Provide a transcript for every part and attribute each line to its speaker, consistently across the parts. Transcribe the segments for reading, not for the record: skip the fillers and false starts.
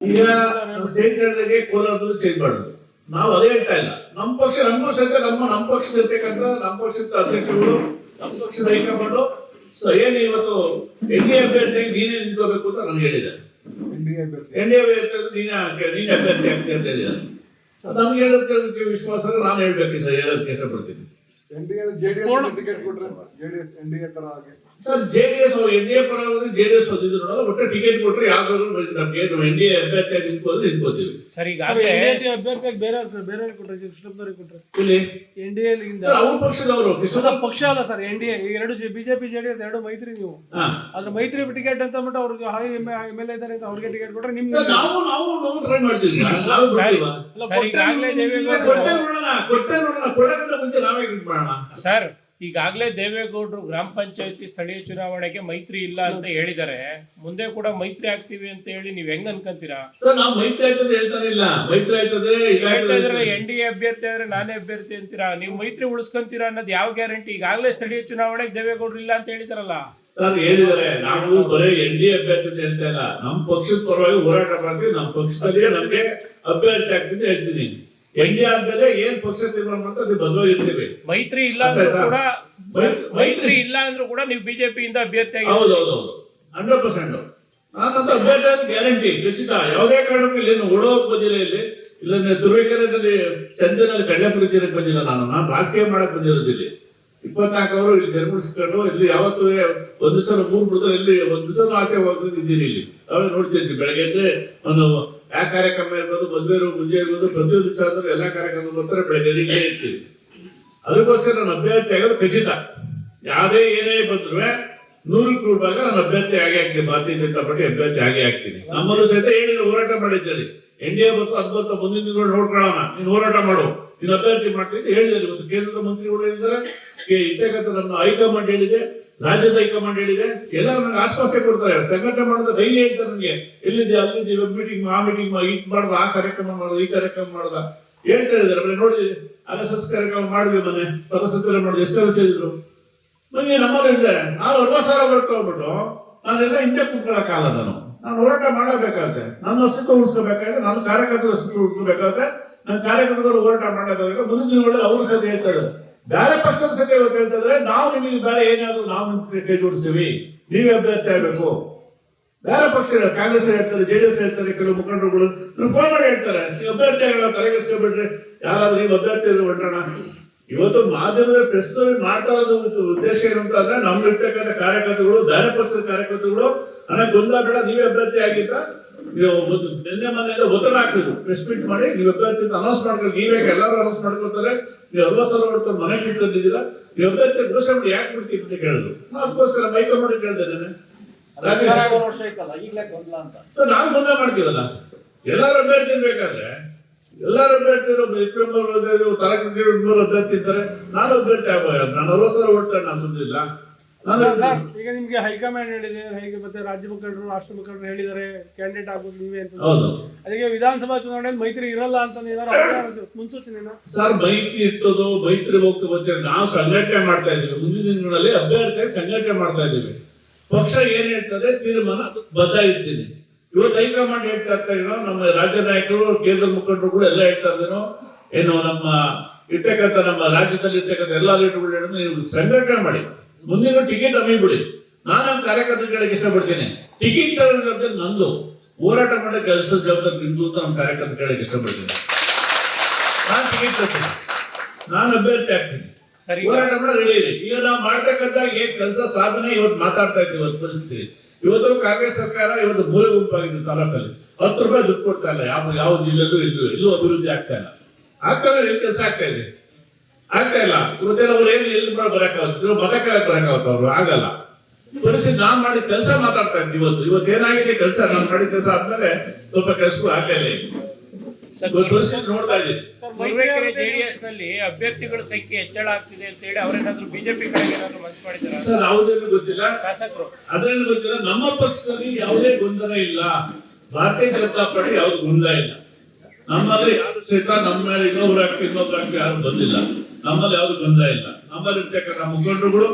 Speaker 1: ಈಗ ಸ್ಟೇಟ್ ಹೇಳಿದಾಗೆ ಕೋಲಾರದಲ್ಲಿ ಚೇಂಜ್ ಮಾಡೋದು ನಾವು ಅದೇ ಹೇಳ್ತಾ ಇಲ್ಲ. ನಮ್ಮ ಪಕ್ಷ ನಮಗೂ ಸಹಿತ ನಮ್ಮ ಪಕ್ಷದ ಇರ್ತಕ್ಕಂಥ ನಮ್ಮ ಪಕ್ಷದ ಅಧ್ಯಕ್ಷರುಗಳು ನಮ್ಮ ಪಕ್ಷದ ಹೈಕಮಾಂಡು ಏನು ಇವತ್ತು ಎನ್ಡಿಎ ಅಭ್ಯರ್ಥಿಯಾಗಿ ನೀನೇ ನಿಂತ್ಕೋಬೇಕು ಅಂತ ನನಗೆ ಹೇಳಿದ್ದಾರೆ. ಎನ್ಡಿಎ ಅಭ್ಯರ್ಥಿ ನೀನೇ ಅಭ್ಯರ್ಥಿ ಆಗ್ತಿ ಅಂತ ಹೇಳಿದ್ದಾರೆ. ನಮ್ಗೆ ಹೇಳೋದಕ್ಕೆ ವಿಶ್ವಾಸ ನಾನು ಹೇಳ್ಬೇಕು ಸರ್, ಹೇಳೋದಕ್ಕೆ ಇಷ್ಟಪಡ್ತೀನಿ. ಸರ್ ಜೆಡಿಎಸ್ ಎನ್ಡಿಎ ಪರ ಜೆಡಿಎಸ್ ಓದಿದ್ರು ಒಟ್ಟು ಟಿಕೆಟ್ ಕೊಟ್ಟರೆ ಯಾವ್ದಾದ್ರು ಎನ್ಡಿಎ ಅಭ್ಯರ್ಥಿಯಾಗಿ ನಿಂತ್ಕೋತೀವಿ.
Speaker 2: ಸರ್ ಈಗಾಗಲೇ ಅಭ್ಯರ್ಥಿಯಾಗಿ ಬೇರೆ ಕೊಟ್ಟರೆ ಕೃಷ್ಣಪ್ಪನವರಿಗೆ ಕೊಟ್ಟರೆ ಎನ್ಡಿಎ
Speaker 1: ಅವ್ರ ಪಕ್ಷದವರು
Speaker 2: ಪಕ್ಷ ಅಲ್ಲ ಸರ್. ಎನ್ಡಿಎ ಎರಡು ಬಿಜೆಪಿ ಜೆಡಿಎಸ್ ಎರಡು ಮೈತ್ರಿ. ನೀವು ಅದ್ರ ಮೈತ್ರಿ ಟಿಕೆಟ್ ಅಂತ ಅಂದ್ಬಿಟ್ಟು ಅವ್ರಿಗೆ MLA ಇದ್ದಾರೆ ಅಂತ ಅವ್ರಿಗೆ ಟಿಕೆಟ್ ಕೊಟ್ಟರೆ ನಿಮ್ಗೆ
Speaker 1: ನಾವು ಟ್ರೈ ಮಾಡ್ತೀವಿ. ಮುಂಚೆ ನಾವೇ ಮಾಡೋಣ
Speaker 2: ಸರ್. ಈಗಾಗಲೇ ದೇವೇಗೌಡರು ಗ್ರಾಮ ಪಂಚಾಯತಿ ಸ್ಥಳೀಯ ಚುನಾವಣೆಗೆ ಮೈತ್ರಿ ಇಲ್ಲ ಅಂತ ಹೇಳಿದ್ದಾರೆ. ಮುಂದೆ ಕೂಡ ಮೈತ್ರಿ ಆಗ್ತೀವಿ ಅಂತ ಹೇಳಿ ನೀವ್ ಹೆಂಗ್ ಅನ್ಕೊಂತೀರಾ
Speaker 1: ಸರ್? ನಾವು ಮೈತ್ರಿ ಆಯ್ತದೆ ಹೇಳ್ತಾನೆ ಇಲ್ಲ, ಮೈತ್ರಿ ಆಯ್ತದೆ
Speaker 2: ಎನ್ಡಿಎ ಅಭ್ಯರ್ಥಿ ಆದ್ರೆ ನಾನೇ ಅಭ್ಯರ್ಥಿ ಅಂತೀರಾ. ನೀವು ಮೈತ್ರಿ ಉಳಿಸ್ಕೊಂತೀರಾ ಅನ್ನೋದು ಯಾವ ಗ್ಯಾರಂಟಿ? ಈಗಾಗಲೇ ಸ್ಥಳೀಯ ಚುನಾವಣೆಗೆ ದೇವೇಗೌಡರು ಇಲ್ಲ ಅಂತ ಹೇಳಿದಾರಲ್ಲ
Speaker 1: ಸರ್. ಹೇಳಿದ್ದಾರೆ ನಾವು ಬರೀ ಎನ್ಡಿಎ ಅಭ್ಯರ್ಥಿ ಅಂತ ಹೇಳ್ತಾ ಇಲ್ಲ, ನಮ್ಮ ಪಕ್ಷದ ಪರವಾಗಿ ಹೋರಾಟ ಮಾಡ್ತೀವಿ. ನಮ್ಮ ಪಕ್ಷದಲ್ಲಿ ನಮ್ಗೆ ಅಭ್ಯರ್ಥಿ ಆಗ್ತಿದೆ ಹೇಳ್ತೀನಿ. ಎನ್ಡಿಎ ಆದ್ಮೇಲೆ ಏನ್ ಪಕ್ಷ ತೀರ್ಮಾನ ಮಾಡ್ತಾ ಅದು ಬದಲಾಗಿರ್ತೀವಿ.
Speaker 2: ಮೈತ್ರಿ ಇಲ್ಲ ಅಂದ್ರೂ ಕೂಡ ಮೈತ್ರಿ ಇಲ್ಲ ಅಂದ್ರೂ ಕೂಡ ನೀವು ಬಿಜೆಪಿಯಿಂದ ಅಭ್ಯರ್ಥಿ ಆಗಿ
Speaker 1: ಹೌದೌದು 100%. ನಾನಂತ ಅಭ್ಯರ್ಥಿ ಆದ ಗ್ಯಾರಂಟಿ ಖಚಿತ. ಯಾವುದೇ ಕಾರಣಕ್ಕೂ ಇಲ್ಲಿ ಓಡೋಕ್ ಬಂದಿಲ್ಲ, ಇಲ್ಲ ತುರುವೇಕೆರೆಯಲ್ಲಿ ಸಂಜೆನಲ್ಲಿ ಕಡ್ಲೆಪುರಿ ತೀರಕ್ಕೆ ಬಂದಿಲ್ಲ. ನಾನು ರಾಜಕೀಯ ಮಾಡಕ್ ಬಂದಿರೋದಿಲ್ಲಿ 24 ಅವರು ಇಲ್ಲಿ ಜನ್ಮಿಸ್ಕೊಂಡು ಇಲ್ಲಿ ಯಾವತ್ತೂ ಒಂದು ಸಲ 3 ಬಿಡದಲ್ಲಿ ಇಲ್ಲಿ ಒಂದು ಸಲ ಆಚೆ ಹೋಗಿದ್ದೀನಿ. ಇಲ್ಲಿ ಅವಾಗ ನೋಡ್ತಿದ್ವಿ ಬೆಳಗ್ಗೆ ಎದ್ರೆ ಒಂದು ಯಾವ ಕಾರ್ಯಕ್ರಮ ಇರ್ಬೋದು, ಮದುವೆ ಮುಂಜೆ ಇರ್ಬೋದು, ಪ್ರತಿಯೊಂದು ವಿಚಾರದಲ್ಲಿ ಎಲ್ಲಾ ಕಾರ್ಯಕ್ರಮ ಬರ್ತಾರೆ, ಬೆಳಗ್ಗೆ ಇರ್ತೀವಿ. ಅದಕ್ಕೋಸ್ಕರ ನನ್ನ ಅಭ್ಯರ್ಥಿ ಆಗೋದು ಖಚಿತ. ಯಾವುದೇ ಏನೇ ಬಂದ್ರು 100ಕ್ಕೆ ಭಾಗ ನಾನು ಅಭ್ಯರ್ಥಿ ಆಗಿ ಆಗ್ತೀನಿ. ಭಾರತೀಯ ಜನತಾ ಪಾರ್ಟಿ ಅಭ್ಯರ್ಥಿ ಆಗಿ ಆಗ್ತೀನಿ. ನಮ್ಮಲ್ಲೂ ಸಹಿತ ಹೇಳಿದ್ರೆ ಹೋರಾಟ ಮಾಡಿದ್ದೇನೆ. ಎನ್ಡಿಎ ಬಂತು ಅದ್ಭುತ ಮುಂದಿನ ದಿನಗಳು ನೋಡ್ಕೊಳ್ಳೋಣ, ನೀನು ಹೋರಾಟ ಮಾಡು, ನೀನು ಅಭ್ಯರ್ಥಿ ಮಾಡ್ತೀನಿ ಹೇಳಿದ್ದಾರೆ. ಇವತ್ತು ಕೇಂದ್ರದ ಮಂತ್ರಿಗಳು ಹೇಳಿದ್ದಾರೆ, ಇರ್ತಕ್ಕಂಥ ನಮ್ಮ ಹೈಕಮಾಂಡ್ ಹೇಳಿದೆ, ರಾಜ್ಯದ ಹೈಕಮಾಂಡ್ ಹೇಳಿದೆ. ಎಲ್ಲ ನನಗೆ ಆಶ್ವಾಸನೆ ಕೊಡ್ತಾರೆ. ಸಂಘಟನೆ ಮಾಡೋದು ಧೈರ್ಯ ಇರ್ತಾರೆ ನನಗೆ. ಎಲ್ಲಿದೆ ಅಲ್ಲಿದೆ, ವೆಬ್ ಮೀಟಿಂಗ್ ಆ ಮೀಟಿಂಗ್ ಇದ್ ಮಾಡ್ದ, ಆ ಕಾರ್ಯಕ್ರಮ ಮಾಡೋದು, ಈ ಕಾರ್ಯಕ್ರಮ ಮಾಡ್ದ ಹೇಳ್ತಾ ಇದ್ದಾರೆ. ನೋಡಿ RSS ಕಾರ್ಯಕ್ರಮ ಮಾಡಿದ್ವಿ, ಮೊನ್ನೆ ಪದಸಂಚಲನ ಮಾಡಿದ್ವಿ, ಎಷ್ಟೆಲ್ಲ ಸೇರಿದ್ರು. ನನಗೆ ನಮ್ಮಲ್ಲಿ ಇದ್ದಾರೆ. ನಾನು 60,000 ಬರ್ಕೊಬಿಟ್ಟು ನಾನೆಲ್ಲ ಹಿಂದೆ ಕುತ್ಕೊಳ್ಳೋಕ್ಕಾಗಲ್ಲ. ನಾನು ಹೋರಾಟ ಮಾಡಬೇಕಾಗುತ್ತೆ. ನನ್ನ ಅಸ್ತಿತ್ವ ಉಳಿಸ್ಕೋಬೇಕಾದ್ರೆ, ನನ್ನ ಕಾರ್ಯಕರ್ತರ ಅಸ್ತಿತ್ವ ಉಳಿಸ್ಕೋಬೇಕಾಗುತ್ತೆ. ನನ್ನ ಕಾರ್ಯಕರ್ತರು ಹೋರಾಟ ಮಾಡಬೇಕಾದ್ರೆ ಮುಂದಿನ ದಿನಗಳಲ್ಲಿ ಅವರು ಸಹ ಹೇಳ್ತಾರೆ. ಬೇರೆ ಪಕ್ಷದ ಸತ್ಯ ಇವತ್ತು ಹೇಳ್ತಿದ್ರೆ ನಾವು ನಿಮಗೆ ಬೇರೆ ಏನಾದ್ರು ನಾವು ಕೈ ಜೋಡಿಸ್ತೀವಿ, ನೀವೇ ಅಭ್ಯರ್ಥಿ ಆಗ್ಬೇಕು. ಬೇರೆ ಪಕ್ಷ ಕಾಂಗ್ರೆಸ್ ಹೇಳ್ತಾರೆ, JDS ಹೇಳ್ತಾರೆ, ಕೆಲವು ಮುಖಂಡರುಗಳು ಫೋನ್ ಮಾಡಿ ಹೇಳ್ತಾರೆ, ನೀವು ಅಭ್ಯರ್ಥಿ ಆಗೋಣ, ತಲೆಗೆಸ್ಕೊಬಿಟ್ರೆ ಯಾರಾದ್ರೂ ನೀವು ಅಭ್ಯರ್ಥಿ ಹೊರಟೋಣ. ಇವತ್ತು ಮಾಧ್ಯಮದ ಪ್ರೆಸ್ ಮಾಡ್ತಾ ಇರೋದು ಉದ್ದೇಶ ಏನು ಅಂತ ಅಂದ್ರೆ, ನಮ್ಗಿರ್ತಕ್ಕಂಥ ಕಾರ್ಯಕರ್ತರು, ಬೇರೆ ಪಕ್ಷದ ಕಾರ್ಯಕರ್ತರು ನನಗೆ ಗೊಂದಲ ಬೇಡ, ನೀವೇ ಅಭ್ಯರ್ಥಿ ಆಗಿದ್ದ ನೀವು ನಿನ್ನೆ ಮನೆಯಿಂದ ಒತ್ತಡ ಹಾಕಿದ್ರು, ಪ್ರೆಸ್ ಮೀಟ್ ಮಾಡಿ ನೀವು ಅಭ್ಯರ್ಥಿ ಅನೌನ್ಸ್ ಮಾಡ್ಕೊಂಡು, ನೀವೇ ಎಲ್ಲರೂ ಅನೌನ್ಸ್ ಮಾಡ್ಕೊಳ್ತಾರೆ, ನೀವು 60,000 ಹೊರತು ಮನೆ ಕಿಟ್ಟಿದ್ದೀರಾ, ನೀವು ಅಭ್ಯರ್ಥಿ ಘೋಷಣೆ ಮಾಡಿ ಯಾಕೆ ಬಿಡ್ತೀವಿ ಅಂತ ಕೇಳಿದ್ರು. ಅದಕ್ಕೋಸ್ಕರ ಹೈಕಮಾಂಡ್ ಕೇಳಿದೆ ನಾನು. ಸರ್ ನಾವು ಗೊಂದಲ ಮಾಡ್ತೀವಲ್ಲ, ಎಲ್ಲಾರು ಅಭ್ಯರ್ಥಿ ಬೇಕಾದ್ರೆ ಎಲ್ಲಾರು ಅಭ್ಯರ್ಥಿ ತರಕಾರಿ ಅಭ್ಯರ್ಥಿ ಇದ್ದಾರೆ, ನಾನು ಅಭ್ಯರ್ಥಿ ಆಗ್ಬೋದು. ನಾನು 60,000 ಹೊರಟ ನಾನು ಸುದ್ದಿಲ್ಲ.
Speaker 2: ಈಗ ನಿಮ್ಗೆ ಹೈಕಮಾಂಡ್ ಹೇಳಿದೆ, ಹೇಗೆ ಮತ್ತೆ ರಾಜ್ಯ ಮುಖಂಡರು, ರಾಷ್ಟ್ರ ಮುಖಂಡರು ಹೇಳಿದ್ದಾರೆ ಕ್ಯಾಂಡಿಡೇಟ್ ಆಗ್ಬೋದು ನೀವೇ ಅಂತ. ಅದಕ್ಕೆ ವಿಧಾನಸಭಾ ಚುನಾವಣೆಯಲ್ಲಿ ಮೈತ್ರಿ ಇರಲ್ಲ ಅಂತ ಮುನ್ಸೂಚನೆ.
Speaker 1: ಸರ್ ಮೈತ್ರಿ ಇರ್ತದೋ ಮೈತ್ರಿ ಹೋಗ್ತದೆ, ನಾವು ಸಂಘಟನೆ ಮಾಡ್ತಾ ಇದೀವಿ. ಮುಂದಿನ ದಿನಗಳಲ್ಲಿ ಅಭ್ಯರ್ಥಿಯಾಗಿ ಸಂಘಟನೆ ಮಾಡ್ತಾ ಇದೀವಿ. ಪಕ್ಷ ಏನ್ ಹೇಳ್ತದೆ ತೀರ್ಮಾನ ಬದ್ಧ ಇರ್ತೀನಿ. ಇವತ್ತು ಹೈಕಮಾಂಡ್ ಹೇಳ್ತಾ ಇರ್ತಾರೇನೋ, ನಮ್ಮ ರಾಜ್ಯ ನಾಯಕರು, ಕೇಂದ್ರ ಮುಖಂಡರುಗಳು ಎಲ್ಲ ಹೇಳ್ತಾ ಇದ್ದೇನೋ, ಏನು ನಮ್ಮ ಇರ್ತಕ್ಕಂಥ ನಮ್ಮ ರಾಜ್ಯದಲ್ಲಿ ಇರ್ತಕ್ಕಂಥ ಎಲ್ಲಾ ಲೀಡರ್ಗಳು ನೀವು ಸಂಘಟನೆ ಮಾಡಿ, ಮುಂದಿನ ಟಿಕೆಟ್ ನಮಗೆ ಬಿಡಿ. ನಾನು ನಮ್ಮ ಕಾರ್ಯಕರ್ತರಿಗೆ ಇಷ್ಟಪಡ್ತೀನಿ. ಟಿಕೆಟ್ ತಗೊಳ್ಳೋ ಜವಾಬ್ದಾರಿ ನಂದು, ಹೋರಾಟ ಮಾಡೋ ಕೆಲಸದ ಜವಾಬ್ದಾರಿ ನಿಮ್ದು ಅಂತ ನಮ್ಮ ಕಾರ್ಯಕರ್ತರಿಗೆ ಇಷ್ಟಪಡ್ತೀನಿ. ನಾನು ಟಿಕೆಟ್ ತರ್ತೀನಿ, ನಾನು ಅಭ್ಯರ್ಥಿ ಆಗ್ತೀನಿ, ಹೋರಾಟ ಮಾಡೋ ರೆಡಿ ಇದೆ. ಈಗ ನಾವು ಮಾಡ್ತಕ್ಕಂಥ ಏನ್ ಕೆಲಸ ಸಾಧನೆ ಇವತ್ತು ಮಾತಾಡ್ತಾ ಇದ್ದೀವಿ. ಇವತ್ತು ಪರಿಸ್ಥಿತಿ, ಇವತ್ತು ಕಾಂಗ್ರೆಸ್ ಸರ್ಕಾರ ಇವತ್ತು ಮೂಲೆ ಗುಂಪಾಗಿದೆ. ತಾಲೂಕಲ್ಲಿ 10 ರೂಪಾಯಿ ದುಡ್ಡು ಕೊಡ್ತಾ ಇಲ್ಲ. ಯಾವ ಜಿಲ್ಲೆಗೂ ಎಲ್ಲೂ ಅಭಿವೃದ್ಧಿ ಆಗ್ತಾ ಇಲ್ಲ. ಎಲ್ಲಿ ಕೆಲಸ ಆಗ್ತಾ ಇದೆ? ಆಗ್ತಾ ಇಲ್ಲ. ಇವತ್ತೇನು ಅವ್ರು ಏನು ಎಲ್ಲಿ ಬರಕಾಗುತ್ತೆ, ಬದಕಕ್ಕೆ ಬರಕಾಗುತ್ತೆ, ಅವ್ರು ಆಗಲ್ಲ. ಪರಿಸ್ಥಿತಿ ನಾನ್ ಮಾಡಿದ ಕೆಲಸ ಮಾತಾಡ್ತಾ ಇದ್ದೀವಿ. ಇವತ್ತೇನಾಗಿದೆ ಕೆಲಸ, ನಾನು ಮಾಡಿದ ಕೆಲಸ ಆದ್ಮೇಲೆ ಸ್ವಲ್ಪ ಕೆಲಸಗಳು ಆಗ್ಲಿಲ್ಲ. ಪರಿಸ್ಥಿತಿ ನೋಡ್ತಾ ಇದ್ದೀವಿ.
Speaker 2: JDS ನಲ್ಲಿ ಅಭ್ಯರ್ಥಿಗಳ ಸಂಖ್ಯೆ ಹೆಚ್ಚಳ ಆಗ್ತಿದೆ ಅಂತ ಹೇಳಿ ಅವರೇನಾದ್ರೂ ಬಿಜೆಪಿ ಕಡೆಗೆ ಏನಾದ್ರು ಮನಸ್ಸು ಮಾಡಿದ್ದಾರೆ
Speaker 1: ಸರ್? ಯಾವುದೇನು ಗೊತ್ತಿಲ್ಲ,
Speaker 2: ಶಾಸಕರು
Speaker 1: ಅದ್ರಲ್ಲಿ ಗೊತ್ತಿಲ್ಲ. ನಮ್ಮ ಪಕ್ಷದಲ್ಲಿ ಯಾವುದೇ ಗೊಂದಲ ಇಲ್ಲ. ಭಾರತೀಯ ಜನತಾ ಪಾರ್ಟಿ ಯಾವ್ದು ಗೊಂದಲ ಇಲ್ಲ. ನಮ್ಮಲ್ಲಿ ಯಾರು ಸಹಿತ ನಮ್ಮ ಮೇಲೆ ಇನ್ನೊಬ್ರು ಹಾಕಿ ಯಾರು ಬಂದಿಲ್ಲ. ನಮ್ಮಲ್ಲಿ ಯಾವ್ದು ಗೊಂದಲ ಇಲ್ಲ. ನಮ್ಮಲ್ಲಿ ಇರ್ತಕ್ಕಂಥ ಮುಖಂಡರುಗಳು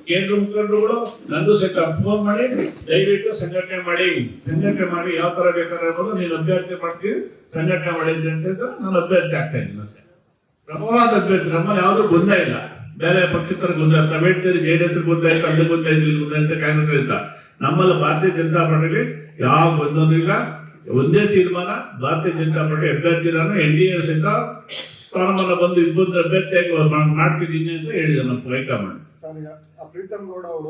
Speaker 1: ಕೇಂದ್ರ ಮುಖಂಡರುಗಳು ನಂದು ಸಹಿತ ಫೋನ್ ಮಾಡಿ ದಯವಿಟ್ಟು ಸಂಘಟನೆ ಮಾಡಿ ಯಾವ ತರ ಬೇಕಾದ್ರೆ ಅನ್ನೋದು ನೀನು ಅಭ್ಯರ್ಥಿ ಮಾಡ್ತೀವಿ ಸಂಘಟನೆ ಮಾಡಿದ್ರಿ ಅಂತ ನಾನು ಅಭ್ಯರ್ಥಿ ಆಗ್ತಾ ಇದ್ದೀನಿ ಅಷ್ಟೇ. ಪ್ರಬಲವಾದ ಅಭ್ಯರ್ಥಿ, ನಮ್ಮಲ್ಲಿ ಯಾವ್ದು ಗೊಂದಲ ಇಲ್ಲ. ಬೇರೆ ಪಕ್ಷೇತರ ಗೊಂದಲ, ಪ್ರೈವೇಟ್ JDS ಗೊಂದಲ ಇತ್ತು, ಅಲ್ಲಿ ಗೊಂದಲ ಇಲ್ಲಿ ಗೊಂದಲ ಅಂತ ಕಾಂಗ್ರೆಸ್ ಇತ್ತ. ನಮ್ಮಲ್ಲಿ ಭಾರತೀಯ ಜನತಾ ಪಾರ್ಟಿಲಿ ಯಾವ ಗೊಂದಲೂ ಇಲ್ಲ. ಒಂದೇ ತೀರ್ಮಾನ, ಭಾರತೀಯ ಜನತಾ ಪಾರ್ಟಿ ಅಭ್ಯರ್ಥಿ ನಾನು NDA ಸಹಿತ ಸ್ಥಾನಮಾನ ಬಂದು ಇಬ್ಬರು ಅಭ್ಯರ್ಥಿಯಾಗಿ ಮಾಡ್ತಿದ್ದೀನಿ ಅಂತ ಹೇಳಿದೆ ನಮ್ಮ ಹೈಕಮಾಂಡ್.
Speaker 3: ಸರ್, ಈಗ ಪ್ರೀತಮ್ ಗೌಡ ಅವರು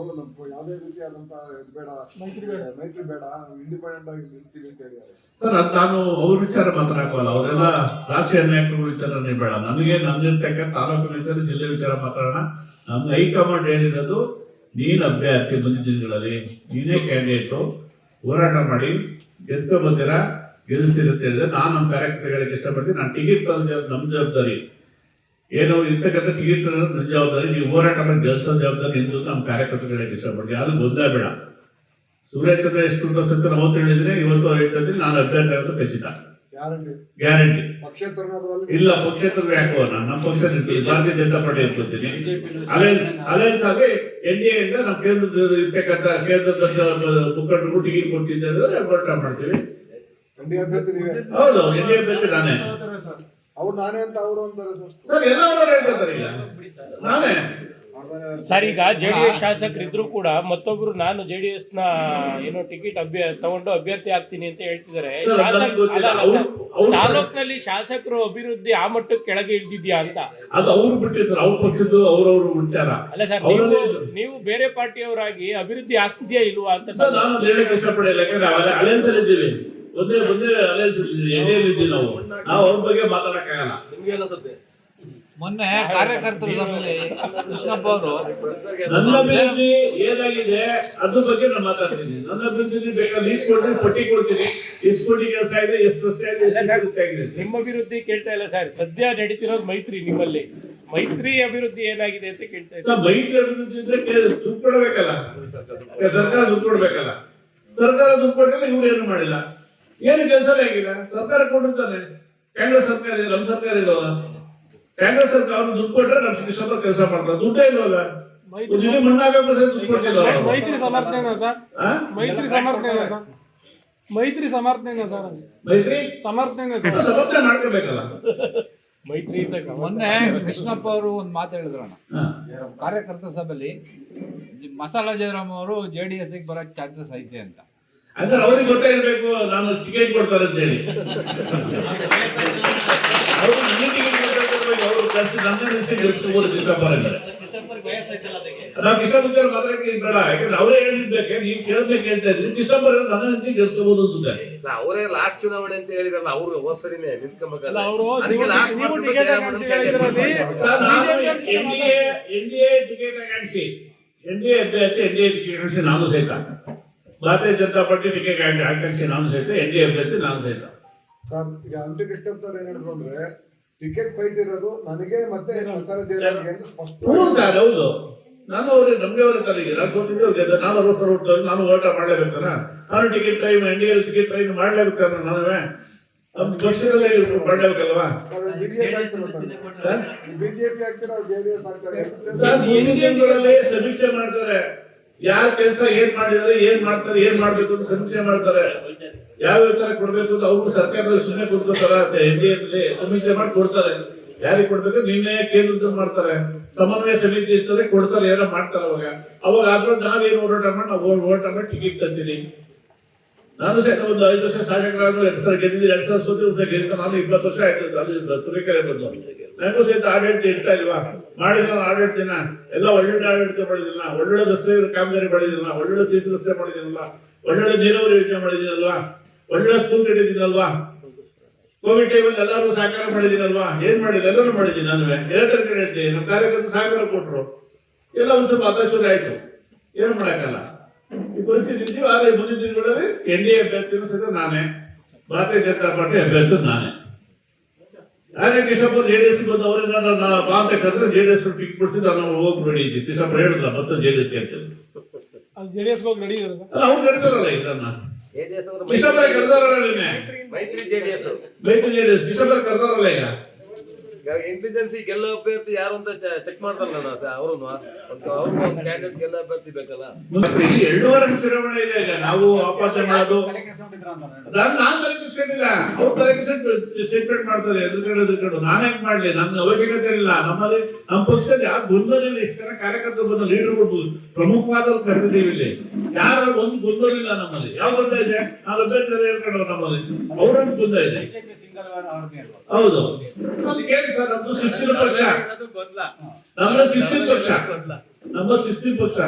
Speaker 3: ಯಾವುದೇ ರೀತಿಯಾದಂತ ಬೇಡ, ಮೈತ್ರಿ ಬೇಡ, ಇಂಡಿಪೆಂಡೆಂಟ್ ಆಗಿ ನಿಲ್ತೀವಿ ಅಂತ ಹೇಳಿದ್ದಾರೆ.
Speaker 1: ಸರ್, ಅದು ನಾನು ಅವ್ರ ವಿಚಾರ ಮಾತಾಡಲ್ಲ. ಅವರೆಲ್ಲ ರಾಷ್ಟ್ರೀಯ ನಾಯಕರ ವಿಚಾರನೇ ಬೇಡ. ನನಗೆ ನನ್ನಿರ್ತಕ್ಕಂಥ ತಾಲೂಕಿನ ವಿಚಾರ, ಜಿಲ್ಲೆ ವಿಚಾರ ಮಾತಾಡೋಣ. ನಮ್ಮ ಹೈಕಮಾಂಡ್ ಹೇಳಿರೋದು, ನೀನ್ ಅಭ್ಯರ್ಥಿ ಮುಂದಿನ ದಿನಗಳಲ್ಲಿ ನೀನೇ ಕ್ಯಾಂಡಿಡೇಟು, ಹೋರಾಟ ಮಾಡಿ ಗೆದ್ಕೊ ಬಂದಿರ, ಗೆಲ್ಲಿಸ್ತೀರಿ ಅಂತ ಹೇಳಿದ್ರೆ ನಾನು ನಮ್ಮ ಕಾರ್ಯಕರ್ತಗಳಿಗೆ ಇಷ್ಟಪಡ್ತೀನಿ. ನಾನು ಟಿಕೆಟ್ ನಮ್ಮ ಜವಾಬ್ದಾರಿ ಏನೋ ಇರ್ತಕ್ಕಂಥ ಟಿಕೆಟ್ ನನ್ನ ಜವಾಬ್ದಾರಿ, ನೀವು ಹೋರಾಟ ಮಾಡಿ ಗೆಲ್ಸೋ ಜವಾಬ್ದಾರಿ ಎಂದು ನಮ್ಮ ಕಾರ್ಯಕರ್ತಗಳಿಗೆ ಇಷ್ಟಪಡ್ತೀನಿ. ಅದು ಗೊಂದಲ ಬೇಡ. ಸೂರ್ಯ ಚಂದ್ರ ಎಷ್ಟು ಸತ್ತು ಅವತ್ತು ಹೇಳಿದ್ರೆ ಇವತ್ತು ಹೇಳ್ತಿದ್ದೀನಿ, ನಾನು ಅಭ್ಯರ್ಥಿ ಆಗೋದು ಖಚಿತ, ಗ್ಯಾರಂಟಿ. ಇಲ್ಲ ಪಕ್ಷೇತರ ಯಾಕೋ ನಮ್ಮ ಪಕ್ಷ ನಿಂತೀನಿ, ಭಾರತೀಯ ಜನತಾ ಪಾರ್ಟಿ ಇಟ್ಕೊತೀನಿ. ಅಲಯನ್ಸ್ ಆಗಿ NDA ಇಂದ ನಮ್ಮ ಕೇಂದ್ರದ ಇರ್ತಕ್ಕಂಥ ಮುಖಂಡರು ಟಿಕೆಟ್ ಕೊಟ್ಟಿದ್ದರೆ ಹೋರಾಟ ಮಾಡ್ತೀವಿ. ಹೌದು, NDA ಅಭ್ಯರ್ಥಿ ನಾನೇ.
Speaker 3: ಅವ್ರು ನಾನೇ ಅಂತ ಅವರು ಅಂತಾರೆ
Speaker 1: ಸರ್, ಎಲ್ಲ ಅವರು ಹೇಳ್ತಾರೆ. ಈಗ ನಾನೇ
Speaker 4: ಸರ್, ಈಗ JDS ಶಾಸಕರಿದ್ರು ಕೂಡ ಮತ್ತೊಬ್ರು ನಾನು JDS ನ ಏನೋ ಟಿಕೆಟ್ ತಗೊಂಡು ಅಭ್ಯರ್ಥಿ ಆಗ್ತೀನಿ ಅಂತ ಹೇಳ್ತಿದ್ದಾರೆ. ತಾಲೂಕಿನಲ್ಲಿ ಶಾಸಕರು ಅಭಿವೃದ್ಧಿ ಆ ಮಟ್ಟಕ್ಕೆ ಕೆಳಗೆ ಇಳಿದಿದ್ಯಾ ಅಂತ.
Speaker 1: ಅದು ಅವ್ರು ಬಿಟ್ಟಿದ್ರು ಸರ್, ಅವ್ರ ಪಕ್ಷದ್ದು ಅವ್ರವ್ರ ವಿಚಾರ.
Speaker 4: ಅಲ್ಲ ಸರ್, ನೀವು ಬೇರೆ ಪಾರ್ಟಿಯವರಾಗಿ ಅಭಿವೃದ್ಧಿ ಆಗ್ತಿದ್ಯಾ ಇಲ್ವಾ ಅಂತ
Speaker 1: ಸರ್ ನಾನು ಹೇಳಕ್ ಇಷ್ಟಪಡಿಲ್ಲ. ಯಾಕಂದ್ರೆ ಅಲಯನ್ಸ್ ಅಲ್ಲಿ ಇದ್ದೀವಿ, ಒಂದೇ ಅಲಯನ್ಸ್ NDA ಇದ್ದೀವಿ. ನಾವು ಅವ್ರ ಬಗ್ಗೆ ಮಾತಾಡಕ್ಕಾಗಲ್ಲ. ನಿಮ್ಗೆ ಅನಿಸುತ್ತೆ
Speaker 5: ಮೊನ್ನೆ ಕಾರ್ಯಕರ್ತರು ಸಭೆಯಲ್ಲಿ ಕೃಷ್ಣಪ್ಪ ಅವರು
Speaker 1: ನನ್ನ ಅಭಿವೃದ್ಧಿ ಏನಾಗಿದೆ ಅದ್ರ ಬಗ್ಗೆ ನಾನು ಮಾತಾಡ್ತೀನಿ. ನನ್ನ ಅಭಿವೃದ್ಧಿ ಬೇಕಾದ್ರೆ ಲೀಸ್ಟ್ ಕೊಡ್ತೀನಿ, ಪಟ್ಟಿ ಕೊಡ್ತೀನಿ, ಎಷ್ಟು ಕೋಟಿ ಕೆಲಸ ಆಗಿದೆ, ಎಷ್ಟು ಆಗಿದೆ.
Speaker 4: ನಿಮ್ಮ ಅಭಿವೃದ್ಧಿ ಕೇಳ್ತಾ ಇಲ್ಲ ಸರ್, ಸದ್ಯ ನಡೀತಿರೋದು ಮೈತ್ರಿ. ನಿಮ್ಮಲ್ಲಿ ಮೈತ್ರಿ ಅಭಿವೃದ್ಧಿ ಏನಾಗಿದೆ ಅಂತ ಕೇಳ್ತಾ ಇದ್ದಾರೆ.
Speaker 1: ಮೈತ್ರಿ ಅಭಿವೃದ್ಧಿ ಇದ್ರೆ ದುಡ್ಡು ಕೊಡಬೇಕಲ್ಲ, ಸರ್ಕಾರ ದುಡ್ಡು ಕೊಡ್ಬೇಕಲ್ಲ. ಸರ್ಕಾರ ದುಡ್ಡು ಕೊಟ್ಟಿಲ್ಲ, ಇವ್ರು ಏನು ಮಾಡಿಲ್ಲ, ಏನು ಕೆಲಸನೇ ಆಗಿಲ್ಲ. ಸರ್ಕಾರ ಕೊಟ್ಟಿರ್ತಾನೆ, ಕಾಂಗ್ರೆಸ್ ಸರ್ಕಾರ ಇದೆ, ನಮ್ಮ ಸರ್ಕಾರ ಇಲ್ಲವಲ್ಲ. ಕಾಂಗ್ರೆಸ್ ಸರ್ಕಾರ ದುಡ್ಡು ಕೊಟ್ರೆ ನಮ್ಮ ಕೃಷ್ಣಪ್ಪ ಕೆಲಸ ಮಾಡ್ತಾರೆ, ದುಡ್ಡೇ ಇಲ್ವಲ್ಲ. ಮಣ್ಣಾಗಬೇಕು ಸರ್, ದುಡ್ಡು ಕೊಡ್ತಿಲ್ಲ.
Speaker 2: ಮೈತ್ರಿ ಸಮರ್ಥನೆನಾ ಸರ್? ಮೈತ್ರಿ ಸಮರ್ಥನೆನಾ ಸರ್? ಮೈತ್ರಿ ಸಮರ್ಥನೆನಾ ಸರ್?
Speaker 1: ಮೈತ್ರಿ
Speaker 2: ಸಮರ್ಥನೆ
Speaker 1: ಸಮರ್ಥನೆ ಮಾಡ್ಕೋಬೇಕಲ್ಲ.
Speaker 4: ಮೈತ್ರಿ
Speaker 5: ಮೊನ್ನೆ ಕೃಷ್ಣಪ್ಪ ಅವರು ಒಂದು ಮಾತು ಹೇಳಿದ್ರಣ್ಣ ಕಾರ್ಯಕರ್ತರ ಸಭೆಯಲ್ಲಿ, ಮಸಾಲಾ ಜಯರಾಮ್ ಅವರು JDS ಗೆ ಬರಕ್ ಚಾನ್ಸಸ್ ಐತೆ ಅಂತ.
Speaker 1: ಅಂದ್ರೆ ಅವ್ರಿಗೆ ಗೊತ್ತಾಗಿರ್ಬೇಕು ನಾನು ಟಿಕೆಟ್ ಕೊಡ್ತಾರೆ ಅಂತ ಹೇಳಿ. ಅವರು ನನಗೆ ಟಿಕೆಟ್ ಕೊಡ್ತಾರೆ, ಅವರು ಕಳಿಸಿ ನನ್ನ ನಿಲ್ಸಿ ಗೆಲ್ಸ್ಕೋಬಹುದು ಕೃಷ್ಣಪ್ಪ ಅಂದ್ರೆ. ನಾವು ಕೃಷ್ಣಪ್ಪ ಮಾತಾಡಕ್ಕೆ ಬೇಡ, ಯಾಕಂದ್ರೆ ಅವರೇ ಹೇಳಿರ್ಬೇಕು. ನೀವು ಕೇಳ್ಬೇಕು ಹೇಳ್ತಾ ಇದ್ರಿ, ಕೃಷ್ಣಪ್ಪ ನನ್ನ ನಿಂತು ಗೆಲ್ಸ್ಕೋಬಹುದು ಅನ್ಸುತ್ತೆ.
Speaker 6: ಅವರೇ ಲಾಸ್ಟ್ ಚುನಾವಣೆ ಅಂತ ಹೇಳಿದ್ರಲ್ಲ, ಅವರು ಹೋಸರಿನೇ ನಿಂತ್ಕೊಂಬೇಕಲ್ಲ.
Speaker 1: NDA ಟಿಕೆಟ್ ಆಕಾಂಕ್ಷಿ, NDA ಅಭ್ಯರ್ಥಿ, NDA ಟಿಕೆಟ್ ಆಕಾಂಕ್ಷಿ ನಾನು ಸಹಿತ. ಭಾರತೀಯ ಜನತಾ ಪಾರ್ಟಿ ಟಿಕೆಟ್ ಆಕಾಂಕ್ಷಿ ನಾನು ಸಹಿತ, NDA ಅಭ್ಯರ್ಥಿ ನಾನು ಸಹಿತ.
Speaker 3: ಈಗ ಅಂಟಿ ಕೃಷ್ಣಪ್ಪ ಏನ್ ಹೇಳಿದ್ರು ಅಂದ್ರೆ, ಟಿಕೆಟ್ ಫೈಟ್ ಇರೋದು ನನಗೆ ಮತ್ತೆ
Speaker 1: ಹ್ಞೂ ಸರ್, ಹೌದು. ನಾನು ಅವ್ರಿಗೆ ನಮ್ಗೆ ಅವ್ರ ತಲೆಗೆ ನಾನು ಸೋತಿದ್ದೆ, ನಾನು 60 ಸಾವಿರ ಹೋಗ್ತಾರೆ, ನಾನು ಹೋರಾಟ ಮಾಡ್ಲೇಬೇಕಲ್ಲ. ನಾನು ticket time NDA ticket time ಮಾಡ್ಲೇಬೇಕಲ್ಲ. ನಾನು ನಮ್ಮ ಪಕ್ಷದಲ್ಲೇ ಮಾಡ್ಲೇಬೇಕಲ್ವಾ.
Speaker 3: ಬಿಜೆಪಿ ಆಗ್ತೀರಾ, JDS ಆಗ್ತಾರೆ
Speaker 1: ಸರ್, ಹಿಂದಿನಗಳಲ್ಲಿ ಸಮೀಕ್ಷೆ ಮಾಡ್ತಾರೆ. ಯಾರ ಕೆಲಸ ಏನ್ ಮಾಡಿದಾರೆ, ಏನ್ ಮಾಡ್ತಾರೆ, ಏನ್ ಮಾಡ್ಬೇಕು ಅಂತ ಸಮೀಕ್ಷೆ ಮಾಡ್ತಾರೆ. ಯಾವ ತರ ಕೊಡ್ಬೇಕು ಅಂತ ಅವ್ರು ಸರ್ಕಾರದಲ್ಲಿ ಸುಮ್ಮನೆ ಕೂತ್ಕೋತಾರ, NDA ಸಮೀಕ್ಷೆ ಮಾಡಿ ಕೊಡ್ತಾರೆ. ಯಾರಿಗೆ ಕೊಡ್ಬೇಕು ನಿನ್ನೆ ಕೇಂದ್ರದಲ್ಲಿ ಮಾಡ್ತಾರೆ, ಸಮನ್ವಯ ಸಮಿತಿ ಇರ್ತದೆ, ಕೊಡ್ತಾರೆ, ಏನೋ ಮಾಡ್ತಾರೆ. ಅವಾಗ ಆದ್ರೂ ನಾವೇನು ಹೋರಾಟ ಮಾಡಿ ನಾವು ಹೋರಾಟ ಮಾಡಿ ಟಿಕೆಟ್ ತಂತೀನಿ. ನಾನು ಸಹ ಒಂದು 5 ವರ್ಷ ಶಾಸಕರಾದ್ರು 2 ಸಲ ಗೆದ್ದಿದ್ದೀನಿ, 2 ಸಲ ಸೋತಿ ಗೆದ್ದ. ನಾನು 20 ವರ್ಷ ಆಯ್ತು ಅಲ್ಲಿ ತುರಿಕೆರೆ ಬಂದು. ನನಗೂ ಸಹಿತ ಆಡಳಿತ ಇರ್ತಾ ಇಲ್ವಾ, ಮಾಡಿದ ಆಡಳಿತನ ಎಲ್ಲ ಒಳ್ಳೊಳ್ಳೆ ಆಡಳಿತ ಮಾಡಿದಿಲ್ಲ, ಒಳ್ಳೊಳ್ಳೆ ರಸ್ತೆ ಕಾಮಗಾರಿ ಮಾಡಿದಿಲ್ಲ, ಒಳ್ಳೊಳ್ಳೆ ಸಿಸಿ ರಸ್ತೆ ಮಾಡಿದಿನಲ್ವಾ, ಒಳ್ಳೊಳ್ಳೆ ನೀರಾವರಿ ಯೋಜನೆ ಮಾಡಿದ್ದೀನಲ್ವಾ, ಒಳ್ಳೆ ಸ್ಕೂಲ್ ಕಟ್ಟಿದ್ದೀನಲ್ವಾ, ಕೋವಿಡ್ ಟೈಮಲ್ಲಿ ಎಲ್ಲರೂ ಸಹಕಾರ ಮಾಡಿದ್ದೀನಲ್ವಾ, ಏನ್ ಮಾಡಿಲ್ಲ ಎಲ್ಲರೂ ಮಾಡಿದ್ದೀನಿ. ನಾನು ಎಲ್ಲರ ಕಡೆ ಹೇಳ್ತೀನಿ, ನಮ್ಮ ಕಾರ್ಯಕರ್ತರು ಸಹಕಾರ ಕೊಟ್ಟರು, ಎಲ್ಲ ಒಂದ್ ಸ್ವಲ್ಪ ಹತಾಶೆ ಆಯ್ತು, ಏನು ಮಾಡಕ್ಕಲ್ಲ. ಈ ಪರಿಸ್ಥಿತಿ ಇದ್ದೀವಿ. ಆದ್ರೆ ಮುಂದಿನ ದಿನಗಳಲ್ಲಿ NDA ಅಭ್ಯರ್ಥಿನೂ ಸಹಿತ ನಾನೇ, ಭಾರತೀಯ ಜನತಾ ಪಾರ್ಟಿ ಅಭ್ಯರ್ಥಿ ನಾನೇ. ಹಾಗೆ ಕೃಷ್ಣಪ್ಪ JDS ಬಂದು ಅವರಿಂದ ಬಾ ಅಂತ ಕರೆದ್ರೆ JDS ಟಿಕೆಟ್ ಕೊಡಿಸಿ ನಾನು ಹೋಗ್ಬೇಡಿ ಇದ್ದೀನಿ. ಕೃಷ್ಣಪ್ಪ ಹೇಳಿದ್ಲ ಮತ್ತೆ JDS ಅಂತ
Speaker 2: JDS ಹೋಗಿ ನಡೀತಾರೆ ಸರ್.
Speaker 1: ಅಲ್ಲ ಅವ್ರು ಕರೀತಾರಲ್ಲ ಇದನ್ನ, ಕೃಷ್ಣಪ್ಪ ಕರೆದಾರಲ್ಲ ನಿನ್ನೆ,
Speaker 6: ಮೈತ್ರಿ JDS
Speaker 1: ಮೈತ್ರಿ JDS ಕೃಷ್ಣಪ್ಪ ಕರೆದಾರಲ್ಲ ಈಗ.
Speaker 6: ಇಂಟೆಲಿಜೆನ್ಸಿ ಗೆಲ್ಲೋ ಅಭ್ಯರ್ಥಿ ಯಾರು ಅಂತ ಚೆಕ್ ಮಾಡ್ತಾರಲ್ಲ ಅವರು ಒಂದು ಕ್ಯಾಂಡಿಡೇಟ್ ಗೆಲ್ಲೋ ಅಭ್ಯರ್ಥಿ ಬೇಕಲ್ಲ.
Speaker 1: ಮತ್ತೆ ಈ 2 ವರ್ಷ ಚುನಾವಣೆ ಇದೆ ಈಗ ನಾವು ಆಪಾದನೆ ಮಾಡೋದು ನಾನ್ ತಲೆಕೆಡಿಸ್ಕೊಂಡಿಲ್ಲ, ಅವ್ರು ಸೆಪರೇಟ್ ಮಾಡ್ತಾರೆ ಎದುರುಗಡೆ. ನಾನ್ ಯಾಕೆ ಮಾಡ್ಲಿ, ನನ್ನ ಅವಶ್ಯಕತೆ ಇಲ್ಲ. ನಮ್ಮಲ್ಲಿ ನಮ್ಮ ಪಕ್ಷದಲ್ಲಿ ಯಾರು ಗೊಂದಲಿಲ್ಲ, ಇಷ್ಟು ಜನ ಕಾರ್ಯಕರ್ತರು ಬಂದ ಲೀಡರ್ಗಳು ಪ್ರಮುಖವಾದವ್ರು ಕರೆದಿದ್ದೀವಿ. ಇಲ್ಲಿ ಯಾರು ಒಂದು ಗೊಂದಲಿಲ್ಲ ನಮ್ಮಲ್ಲಿ. ಯಾವ ಗೊಂದ ಇದೆ? ನಾನು ಅಭ್ಯರ್ಥಿ ಹೇಳ್ಕೊಂಡ್ರು ನಮ್ಮಲ್ಲಿ ಅವ್ರೊಂದು ಗೊಂದ ಇದೆ. ಹೌದು, ಅಲ್ಲಿ ಕೇಳಿ ಸರ್, ನಮ್ದು ಶಿಸ್ತಿನ ಪಕ್ಷ, ನಮ್ಮ ಶಿಸ್ತಿನ ಪಕ್ಷ.